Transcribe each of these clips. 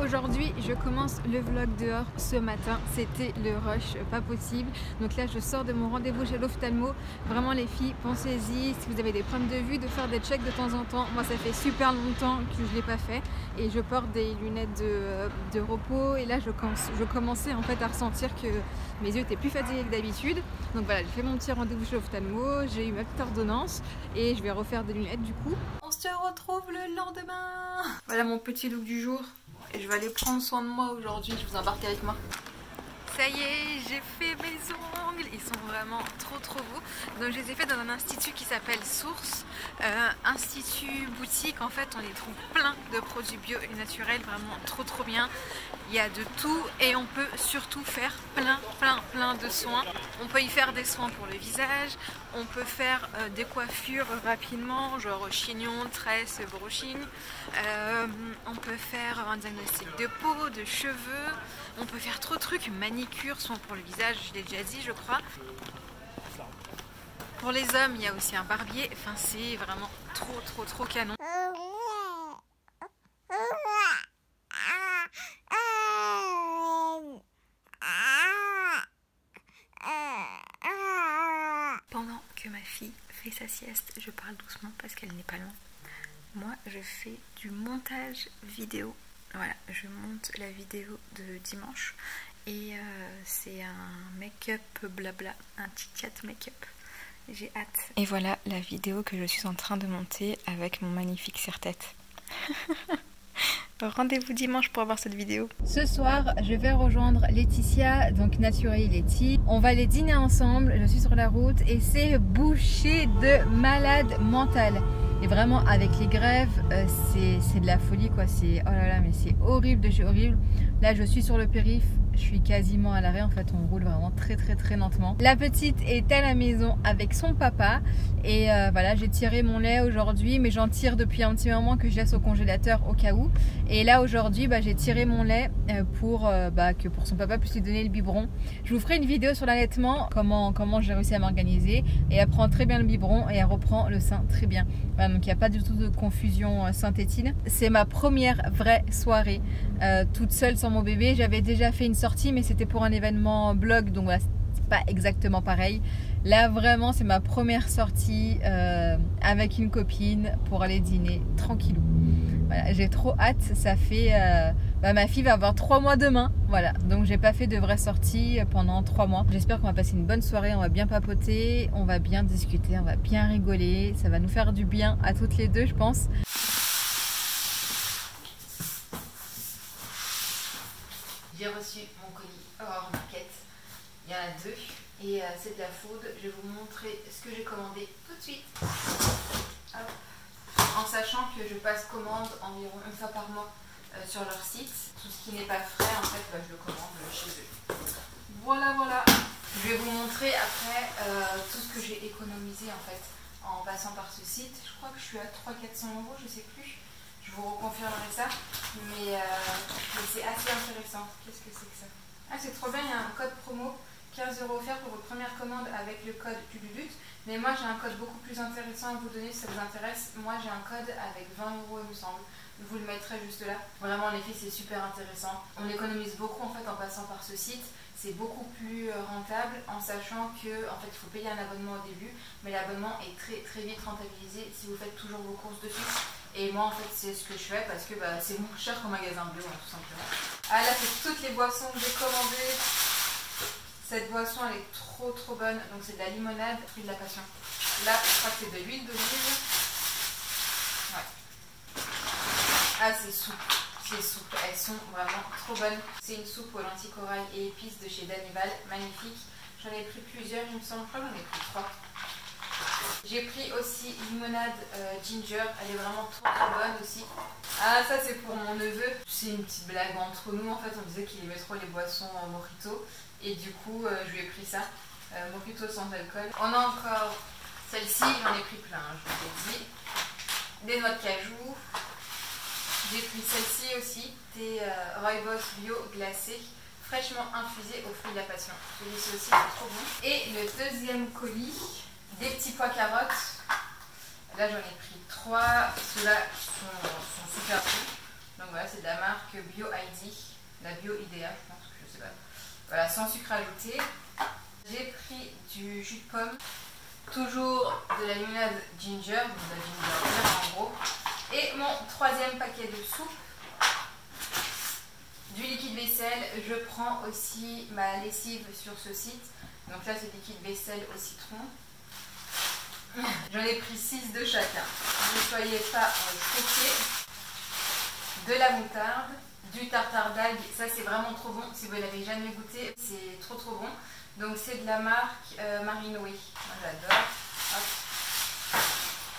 Aujourd'hui, je commence le vlog dehors ce matin. C'était le rush, pas possible. Donc là, je sors de mon rendez-vous chez l'ophtalmo. Vraiment les filles, pensez-y. Si vous avez des problèmes de vue, de faire des checks de temps en temps. Moi, ça fait super longtemps que je ne l'ai pas fait. Et je porte des lunettes de repos. Et là, je commençais en fait à ressentir que mes yeux étaient plus fatigués que d'habitude. Donc voilà, j'ai fait mon petit rendez-vous chez l'ophtalmo. J'ai eu ma petite ordonnance. Et je vais refaire des lunettes du coup. On se retrouve le lendemain. Voilà mon petit look du jour. Et je vais aller prendre soin de moi aujourd'hui, je vous embarque avec moi. Ça y est, j'ai fait mes ongles, ils sont vraiment trop beaux. Donc je les ai fait dans un institut qui s'appelle Source, institut boutique. En fait on les trouve plein de produits bio et naturels, vraiment trop bien. Il y a de tout et on peut surtout faire plein de soins. On peut y faire des soins pour le visage, on peut faire des coiffures rapidement, genre chignon, tresse, brushing. On peut faire un diagnostic de peau, de cheveux, on peut faire trop de trucs, manicure, soins pour le visage, je l'ai déjà dit je crois. Pour les hommes il y a aussi un barbier, enfin c'est vraiment trop canon. Pendant que ma fille fait sa sieste, je parle doucement parce qu'elle n'est pas loin. Moi, je fais du montage vidéo. Voilà, je monte la vidéo de dimanche et c'est un make-up blabla, un chit-chat make-up. J'ai hâte. Et voilà la vidéo que je suis en train de monter avec mon magnifique serre-tête. Rendez-vous dimanche pour voir cette vidéo. Ce soir, je vais rejoindre Laetitia, donc Naturel Letty. On va aller dîner ensemble, je suis sur la route et c'est bouché de malade mentale. Et vraiment, avec les grèves, c'est de la folie quoi. C'est oh là là, mais c'est horrible de chez horrible. Là, je suis sur le périph'. Je suis quasiment à l'arrêt, en fait on roule vraiment très lentement. La petite est à la maison avec son papa et voilà, j'ai tiré mon lait aujourd'hui, mais j'en tire depuis un petit moment que je laisse au congélateur au cas où. Et là aujourd'hui j'ai tiré mon lait pour que pour son papa puisse lui donner le biberon. Je vous ferai une vidéo sur l'allaitement, comment j'ai réussi à m'organiser, et elle prend très bien le biberon et elle reprend le sein très bien. Voilà, donc il n'y a pas du tout de confusion synthétine. C'est ma première vraie soirée toute seule sans mon bébé. J'avais déjà fait une sortie mais c'était pour un événement blog, donc voilà, c'est pas exactement pareil. Là vraiment c'est ma première sortie avec une copine pour aller dîner tranquillou. Voilà, j'ai trop hâte. Ça fait ma fille va avoir 3 mois demain, voilà, donc j'ai pas fait de vraie sortie pendant 3 mois. J'espère qu'on va passer une bonne soirée, on va bien papoter, on va bien discuter, on va bien rigoler, ça va nous faire du bien à toutes les deux je pense. J'ai reçu mon colis hors market, il y en a 2 et c'est de la food. Je vais vous montrer ce que j'ai commandé tout de suite. Hop. En sachant que je passe commande environ une fois par mois sur leur site. Tout ce qui n'est pas frais en fait je le commande chez eux. Voilà. Je vais vous montrer après tout ce que j'ai économisé en fait en passant par ce site. Je crois que je suis à 300-400 €, je sais plus. Je vous reconfirmerai ça, mais c'est assez intéressant. Qu'est-ce que c'est que ça? Ah, c'est trop bien, il y a un code promo, 15 € offert pour votre première commande avec le code Pululutte. Mais moi j'ai un code beaucoup plus intéressant à vous donner si ça vous intéresse. Moi j'ai un code avec 20 € il me semble. Je vous le mettrai juste là. Vraiment les filles, c'est super intéressant. On économise beaucoup en fait en passant par ce site. C'est beaucoup plus rentable en sachant que en fait il faut payer un abonnement au début, mais l'abonnement est très vite rentabilisé si vous faites toujours vos courses dessus. Et moi en fait c'est ce que je fais parce que c'est moins cher qu'en magasin bleu tout simplement. Ah là c'est toutes les boissons que j'ai commandées. Cette boisson elle est trop bonne. Donc c'est de la limonade, fruit de la passion. Là je crois que c'est de l'huile d'olive. Ouais. Ah c'est souple. C'est souple, elles sont vraiment trop bonnes. C'est une soupe aux lentilles corail et épices de chez Danival, magnifique. J'en ai pris plusieurs, il me semble, je crois que j'en ai pris 3. J'ai pris aussi limonade ginger, elle est vraiment trop bonne aussi. Ah ça c'est pour mon neveu, c'est une petite blague entre nous en fait, on disait qu'il aimait trop les boissons mojito et du coup je lui ai pris ça, mojito sans alcool. On a encore celle-ci, j'en ai pris plein, je vous ai dit. Des noix de cajou. J'ai pris celle-ci aussi, des rooibos bio glacés, fraîchement infusés aux fruits de la passion. Celui-ci aussi c'est trop bon. Et le deuxième colis, des petits pois carottes. Là j'en ai pris 3, ceux-là sont super bons. Donc voilà, c'est de la marque Bio ID, la Bio Idea, je pense, je sais pas. Voilà, sans sucre ajouté. J'ai pris du jus de pomme, toujours de la limonade ginger, donc de la ginger beer en gros. Et mon troisième paquet de soupe, du liquide vaisselle. Je prends aussi ma lessive sur ce site. Donc là, c'est liquide vaisselle au citron. J'en ai pris 6 de chacun. Ne soyez pas choqués. De la moutarde, du tartare d'algues. Ça, c'est vraiment trop bon. Si vous ne l'avez jamais goûté, c'est trop bon. Donc c'est de la marque Marinoé. Moi, j'adore.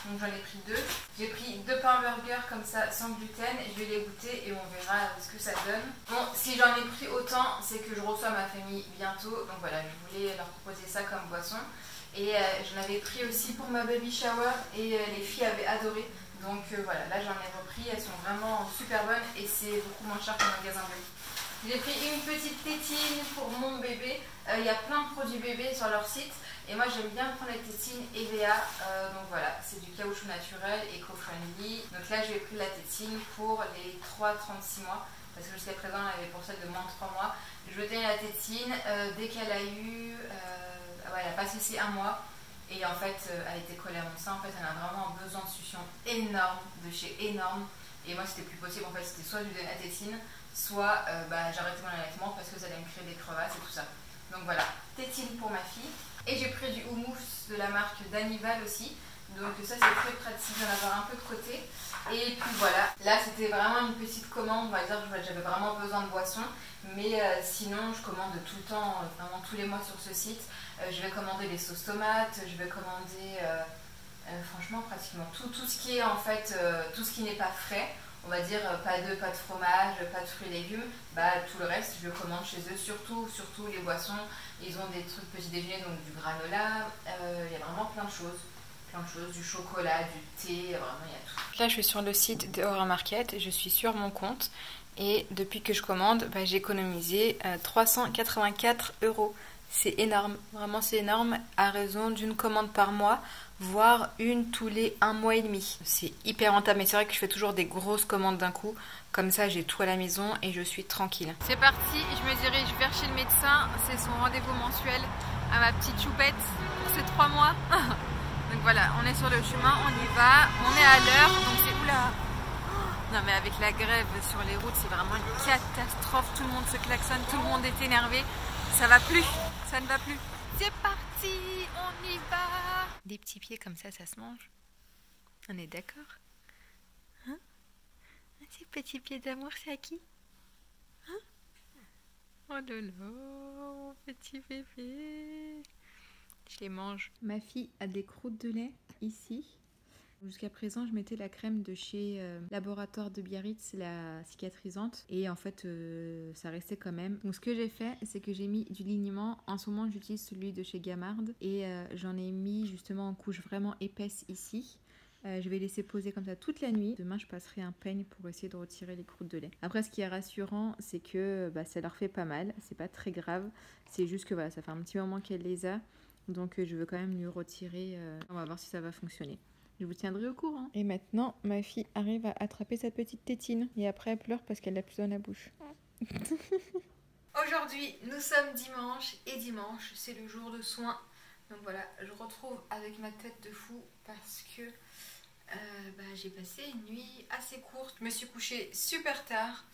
Donc j'en ai pris 2. J'ai pris 2 pains burgers comme ça sans gluten. Je vais les goûter et on verra ce que ça donne. Bon, si j'en ai pris autant, c'est que je reçois ma famille bientôt. Donc voilà, je voulais leur proposer ça comme boisson. Et j'en avais pris aussi pour ma baby shower et les filles avaient adoré. Donc voilà, là j'en ai repris. Elles sont vraiment super bonnes et c'est beaucoup moins cher qu'un magasin bleu. J'ai pris une petite tétine pour mon bébé. Il y a plein de produits bébés sur leur site. Et moi j'aime bien prendre la tétine EVA, donc voilà, c'est du caoutchouc naturel, éco-friendly. Donc là j'ai pris la tétine pour les 3-36 mois, parce que jusqu'à présent elle avait pour celle de moins de 3 mois. Je tenais la tétine dès qu'elle a eu, elle a passé ses 1 mois. Et en fait elle était collée à mon sein, en fait elle a vraiment un besoin de succion énorme, de chez énorme. Et moi c'était plus possible, en fait c'était soit je lui donnais la tétine, soit j'arrêtais mon allaitement parce que ça allait me créer des crevasses et tout ça. Donc voilà, tétine pour ma fille. Et j'ai pris du houmous de la marque Danival aussi. Donc ça c'est très pratique d'en avoir un peu de côté. Et puis voilà, là c'était vraiment une petite commande. On va dire que j'avais vraiment besoin de boissons. Mais sinon je commande tout le temps, vraiment tous les mois sur ce site. Je vais commander les sauces tomates, je vais commander franchement pratiquement tout ce qui est en fait, tout ce qui n'est pas frais. On va dire pas d'œufs, pas de fromage, pas de fruits et légumes, tout le reste je le commande chez eux, surtout les boissons. Ils ont des trucs petit déjeuner, donc du granola, il y a vraiment plein de choses, du chocolat, du thé, vraiment il y a tout. Là je suis sur le site de Aura Market, je suis sur mon compte et depuis que je commande, j'ai économisé 384 €. C'est énorme, vraiment c'est énorme, à raison d'une commande par mois, voire une tous les 1 mois et demi. C'est hyper rentable, mais c'est vrai que je fais toujours des grosses commandes d'un coup, comme ça j'ai tout à la maison et je suis tranquille. C'est parti, je me dirige vers chez le médecin, c'est son rendez-vous mensuel à ma petite choupette pour ces 3 mois. Donc voilà, on est sur le chemin, on y va, on est à l'heure, donc c'est oula. Non mais avec la grève sur les routes, c'est vraiment une catastrophe, tout le monde se klaxonne, tout le monde est énervé, ça va plus, ça ne va plus. C'est parti, on y va. Des petits pieds comme ça se mange. On est d'accord? Hein? Ces petits pieds d'amour, c'est à qui? Hein? Oh lolo, mon petit bébé. Je les mange. Ma fille a des croûtes de lait ici. Jusqu'à présent, je mettais la crème de chez Laboratoire de Biarritz, la cicatrisante. Et en fait, ça restait quand même. Donc ce que j'ai fait, c'est que j'ai mis du lignement. En ce moment, j'utilise celui de chez Gamard. Et j'en ai mis justement en couche vraiment épaisse ici. Je vais laisser poser comme ça toute la nuit. Demain, je passerai un peigne pour essayer de retirer les croûtes de lait. Après, ce qui est rassurant, c'est que ça leur fait pas mal. C'est pas très grave. C'est juste que voilà, ça fait un petit moment qu'elle les a. Donc je veux quand même lui retirer. On va voir si ça va fonctionner. Je vous tiendrai au courant. Et maintenant, ma fille arrive à attraper sa petite tétine. Et après, elle pleure parce qu'elle l'a plus dans la bouche. Aujourd'hui, nous sommes dimanche. Et dimanche, c'est le jour de soins. Donc voilà, je retrouve avec ma tête de fou parce que j'ai passé une nuit assez courte. Je me suis couchée super tard.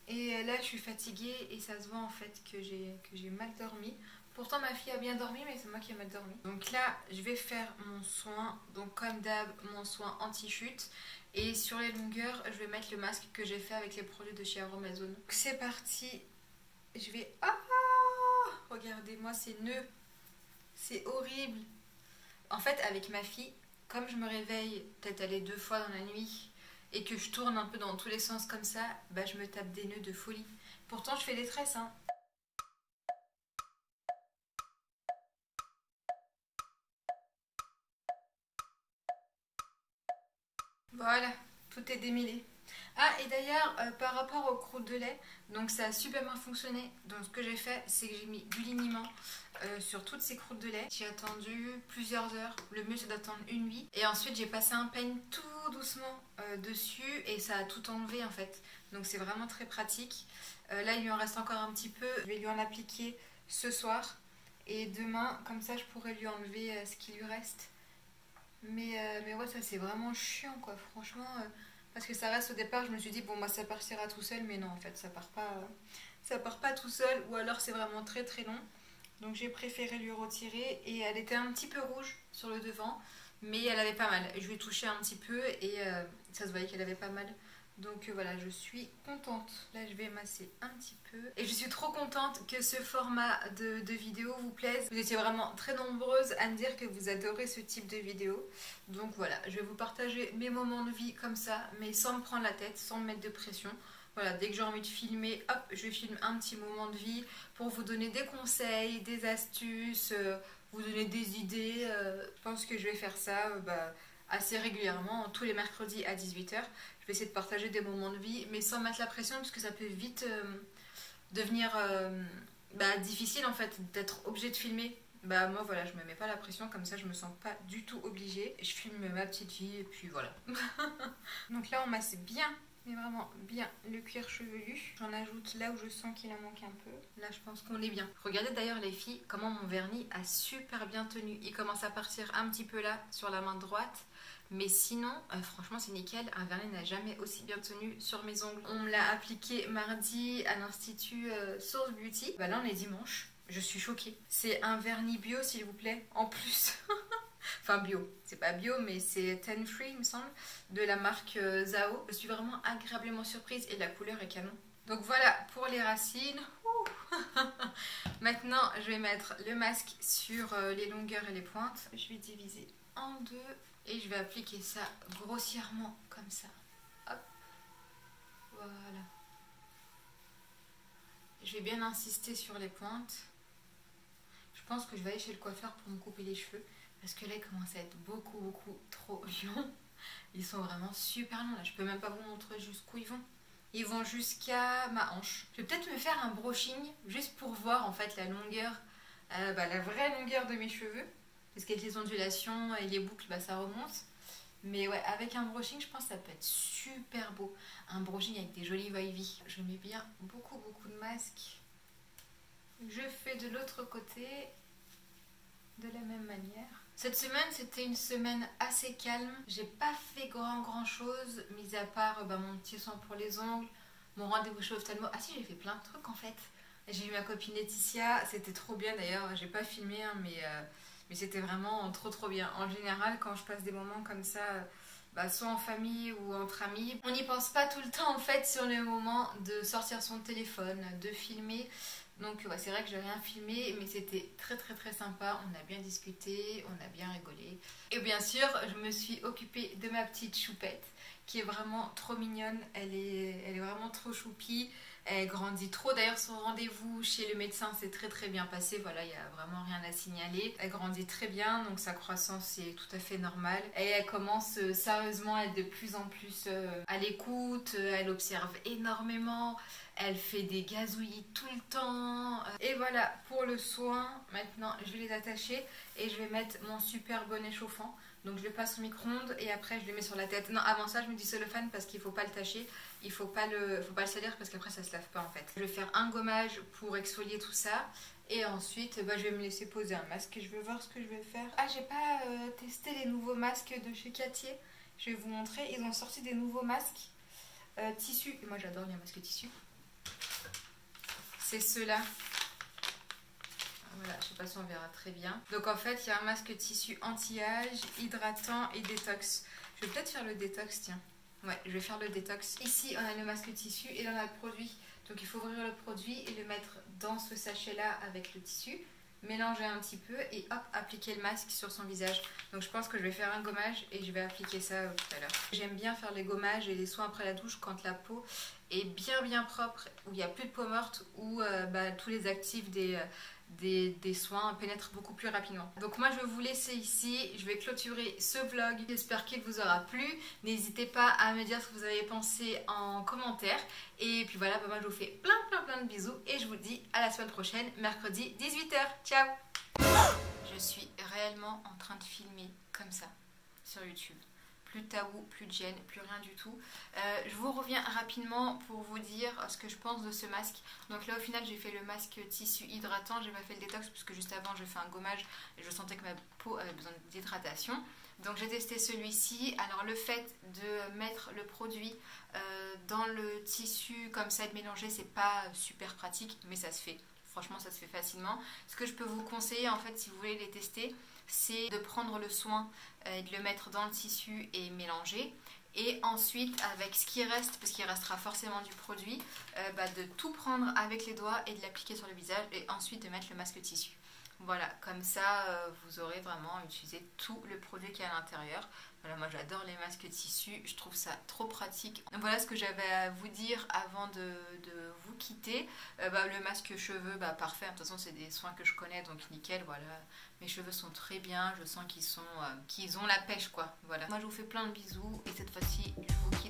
Et là, je suis fatiguée et ça se voit en fait que j'ai mal dormi. Pourtant, ma fille a bien dormi, mais c'est moi qui ai mal dormi. Donc là, je vais faire mon soin. Donc comme d'hab, mon soin anti-chute. Et sur les longueurs, je vais mettre le masque que j'ai fait avec les produits de chez Aromazone. C'est parti. Je vais... Ah, regardez-moi ces nœuds. C'est horrible. En fait, avec ma fille, comme je me réveille peut-être aller 2 fois dans la nuit et que je tourne un peu dans tous les sens comme ça, je me tape des nœuds de folie. Pourtant, je fais des tresses, hein. Voilà, tout est démêlé. Ah, et d'ailleurs, par rapport aux croûtes de lait, donc ça a super bien fonctionné. Donc ce que j'ai fait, c'est que j'ai mis du liniment sur toutes ces croûtes de lait. J'ai attendu plusieurs heures. Le mieux, c'est d'attendre une nuit. Et ensuite, j'ai passé un peigne toute doucement dessus et ça a tout enlevé en fait. Donc c'est vraiment très pratique. Là il lui en reste encore un petit peu. Je vais lui en appliquer ce soir. Et demain, comme ça, je pourrais lui enlever ce qui lui reste. Mais ouais, ça c'est vraiment chiant quoi, franchement. Parce que ça reste au départ, je me suis dit, bon, bah ça partira tout seul. Mais non, en fait, ça part pas tout seul. Ou alors c'est vraiment très très long. Donc j'ai préféré lui retirer. Et elle était un petit peu rouge sur le devant. Mais elle avait pas mal. Je lui ai touché un petit peu et ça se voyait qu'elle avait pas mal. Donc voilà, je suis contente. Là, je vais masser un petit peu. Et je suis trop contente que ce format de vidéo vous plaise. Vous étiez vraiment très nombreuses à me dire que vous adorez ce type de vidéo. Donc voilà, je vais vous partager mes moments de vie comme ça, mais sans me prendre la tête, sans me mettre de pression. Voilà, dès que j'ai envie de filmer, hop, je filme un petit moment de vie pour vous donner des conseils, des astuces, vous donner des idées. Je pense que je vais faire ça assez régulièrement, tous les mercredis à 18 h. Je vais essayer de partager des moments de vie, mais sans mettre la pression, parce que ça peut vite devenir difficile en fait, d'être obligé de filmer. Moi voilà, je me mets pas la pression, comme ça je me sens pas du tout obligée. Je filme ma petite vie et puis voilà. Donc là on masse bien, mais vraiment bien le cuir chevelu. J'en ajoute là où je sens qu'il en manque un peu. Là je pense qu'on est bien. Regardez d'ailleurs les filles, comment mon vernis a super bien tenu. Il commence à partir un petit peu là sur la main droite. Mais sinon, franchement c'est nickel, un vernis n'a jamais aussi bien tenu sur mes ongles. On me l'a appliqué mardi à l'Institut Source Beauty. Là on est dimanche, je suis choquée. C'est un vernis bio s'il vous plaît, en plus. Enfin bio, c'est pas bio mais c'est Ten Free il me semble, de la marque Zao. Je suis vraiment agréablement surprise et la couleur est canon. Donc voilà pour les racines. Maintenant je vais mettre le masque sur les longueurs et les pointes. Je vais diviser en deux. Et je vais appliquer ça grossièrement comme ça. Hop. Voilà. Je vais bien insister sur les pointes. Je pense que je vais aller chez le coiffeur pour me couper les cheveux. Parce que là, ils commencent à être beaucoup trop longs. Ils sont vraiment super longs. Là, je peux même pas vous montrer jusqu'où ils vont. Ils vont jusqu'à ma hanche. Je vais peut-être me faire un brushing juste pour voir en fait la longueur, la vraie longueur de mes cheveux. Parce qu'avec les ondulations et les boucles, ça remonte. Mais ouais, avec un brushing, je pense que ça peut être super beau. Un brushing avec des jolis wavy. Je mets bien beaucoup de masques. Je fais de l'autre côté de la même manière. Cette semaine, c'était une semaine assez calme. J'ai pas fait grand chose, mis à part mon petit soin pour les ongles, mon rendez-vous chez l'ophtalmo. Ah si, j'ai fait plein de trucs en fait. J'ai eu ma copine Laetitia, c'était trop bien d'ailleurs. J'ai pas filmé, mais c'était vraiment trop bien. En général, quand je passe des moments comme ça, soit en famille ou entre amis, on n'y pense pas tout le temps en fait sur le moment de sortir son téléphone, de filmer. Donc ouais, c'est vrai que j'ai rien filmé, mais c'était très sympa. On a bien discuté, on a bien rigolé. Et bien sûr, je me suis occupée de ma petite choupette, qui est vraiment trop mignonne. Elle est vraiment trop choupie. Elle grandit trop. D'ailleurs, son rendez-vous chez le médecin s'est très bien passé. Voilà, il n'y a vraiment rien à signaler. Elle grandit très bien, donc sa croissance est tout à fait normale. Et elle commence sérieusement à être de plus en plus à l'écoute. Elle observe énormément. Elle fait des gazouillis tout le temps. Et voilà, pour le soin, maintenant, je vais les attacher et je vais mettre mon super bonnet chauffant. Donc je le passe au micro-ondes et après je le mets sur la tête. Non, avant ça je mets du cellophane parce qu'il ne faut pas le tâcher. Il ne faut pas le salir parce qu'après ça se lave pas en fait. Je vais faire un gommage pour exfolier tout ça. Et ensuite je vais me laisser poser un masque et je vais voir ce que je vais faire. Ah, j'ai pas testé les nouveaux masques de chez Cartier. Je vais vous montrer. Ils ont sorti des nouveaux masques tissu. Et moi j'adore les masques tissu. C'est ceux-là. Voilà, je sais pas si on verra très bien. Donc en fait, il y a un masque tissu anti-âge, hydratant et détox. Je vais peut-être faire le détox, tiens. Ouais, je vais faire le détox. Ici, on a le masque tissu et là, on a le produit. Donc il faut ouvrir le produit et le mettre dans ce sachet-là avec le tissu. Mélanger un petit peu et hop, appliquer le masque sur son visage. Donc je pense que je vais faire un gommage et je vais appliquer ça tout à l'heure. J'aime bien faire les gommages et les soins après la douche quand la peau est bien propre, où il n'y a plus de peau morte, où tous les actifs des soins pénètrent beaucoup plus rapidement. Donc moi je vais vous laisser ici, je vais clôturer ce vlog. J'espère qu'il vous aura plu. N'hésitez pas à me dire ce que vous avez pensé en commentaire. Et puis voilà, moi je vous fais plein de bisous et je vous dis à la semaine prochaine, mercredi 18 h. Ciao. Je suis réellement en train de filmer comme ça sur YouTube. plus de tabou, plus de gêne, plus rien du tout. Je vous reviens rapidement pour vous dire ce que je pense de ce masque. Donc là au final j'ai fait le masque tissu hydratant, j'ai pas fait le détox puisque juste avant j'ai fait un gommage et je sentais que ma peau avait besoin d'hydratation. Donc j'ai testé celui-ci. Alors le fait de mettre le produit dans le tissu comme ça et de mélanger, c'est pas super pratique, mais ça se fait. Franchement ça se fait facilement. Ce que je peux vous conseiller en fait si vous voulez les tester, c'est de prendre le soin et de le mettre dans le tissu et mélanger. Et ensuite avec ce qui reste, parce qu'il restera forcément du produit, de tout prendre avec les doigts et de l'appliquer sur le visage et ensuite de mettre le masque tissu. Voilà, comme ça vous aurez vraiment utilisé tout le produit qui est à l'intérieur. Voilà, moi j'adore les masques tissus, je trouve ça trop pratique. Donc voilà ce que j'avais à vous dire avant de vous quitter. Le masque cheveux, parfait, de toute façon c'est des soins que je connais donc nickel, voilà. Mes cheveux sont très bien, je sens qu'ils ont la pêche quoi. Voilà. Moi je vous fais plein de bisous et cette fois-ci je vous quitte.